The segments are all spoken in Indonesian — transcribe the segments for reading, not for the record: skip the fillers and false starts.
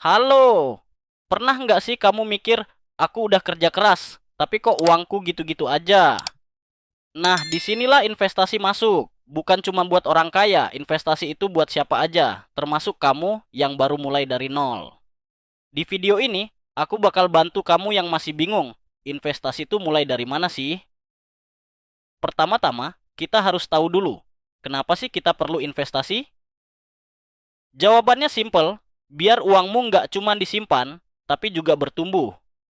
Halo, pernah nggak sih kamu mikir, aku udah kerja keras, tapi kok uangku gitu-gitu aja? Nah, disinilah investasi masuk. Bukan cuma buat orang kaya, investasi itu buat siapa aja, termasuk kamu yang baru mulai dari nol. Di video ini, aku bakal bantu kamu yang masih bingung, investasi itu mulai dari mana sih? Pertama-tama, kita harus tahu dulu, kenapa sih kita perlu investasi? Jawabannya simple, biar uangmu nggak cuma disimpan, tapi juga bertumbuh.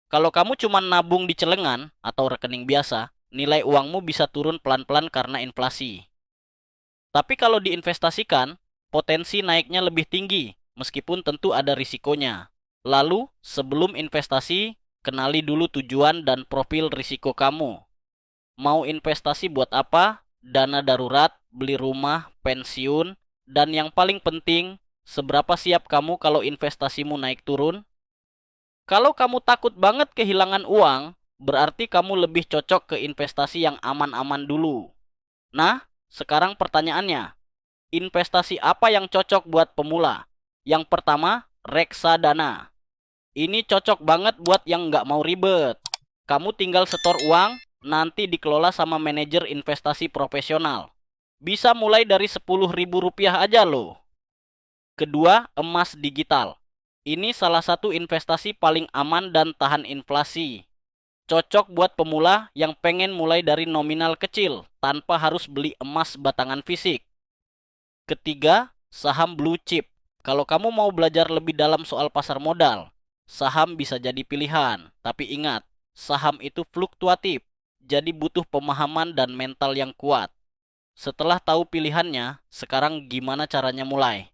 Kalau kamu cuma nabung di celengan atau rekening biasa, nilai uangmu bisa turun pelan-pelan karena inflasi. Tapi kalau diinvestasikan, potensi naiknya lebih tinggi, meskipun tentu ada risikonya. Lalu, sebelum investasi, kenali dulu tujuan dan profil risiko kamu. Mau investasi buat apa? Dana darurat, beli rumah, pensiun, dan yang paling penting, seberapa siap kamu kalau investasimu naik turun? Kalau kamu takut banget kehilangan uang, berarti kamu lebih cocok ke investasi yang aman-aman dulu. Nah, sekarang pertanyaannya, investasi apa yang cocok buat pemula? Yang pertama, reksadana. Ini cocok banget buat yang nggak mau ribet. Kamu tinggal setor uang, nanti dikelola sama manajer investasi profesional. Bisa mulai dari 10.000 rupiah aja loh. Kedua, emas digital. Ini salah satu investasi paling aman dan tahan inflasi. Cocok buat pemula yang pengen mulai dari nominal kecil tanpa harus beli emas batangan fisik. Ketiga, saham blue chip. Kalau kamu mau belajar lebih dalam soal pasar modal, saham bisa jadi pilihan. Tapi ingat, saham itu fluktuatif, jadi butuh pemahaman dan mental yang kuat. Setelah tahu pilihannya, sekarang gimana caranya mulai?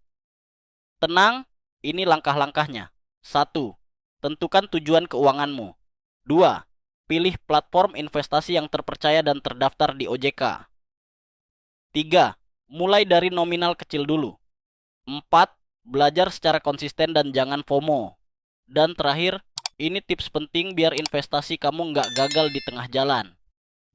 Tenang, ini langkah-langkahnya. Satu, tentukan tujuan keuanganmu. Dua, pilih platform investasi yang terpercaya dan terdaftar di OJK. Tiga, mulai dari nominal kecil dulu. Empat, belajar secara konsisten dan jangan FOMO. Dan terakhir, ini tips penting biar investasi kamu nggak gagal di tengah jalan.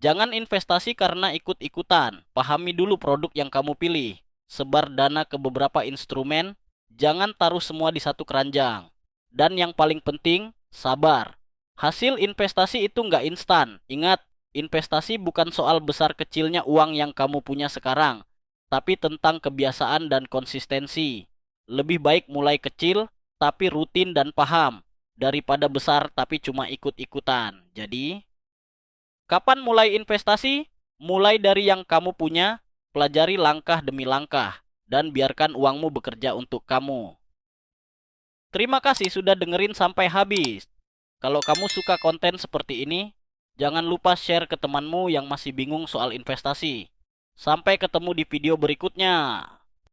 Jangan investasi karena ikut-ikutan. Pahami dulu produk yang kamu pilih. Sebar dana ke beberapa instrumen. Jangan taruh semua di satu keranjang. Dan yang paling penting, sabar. Hasil investasi itu nggak instan. Ingat, investasi bukan soal besar kecilnya uang yang kamu punya sekarang, tapi tentang kebiasaan dan konsistensi. Lebih baik mulai kecil, tapi rutin dan paham, daripada besar tapi cuma ikut-ikutan. Jadi, kapan mulai investasi? Mulai dari yang kamu punya, pelajari langkah demi langkah, dan biarkan uangmu bekerja untuk kamu. Terima kasih sudah dengerin sampai habis. Kalau kamu suka konten seperti ini, jangan lupa share ke temanmu yang masih bingung soal investasi. Sampai ketemu di video berikutnya.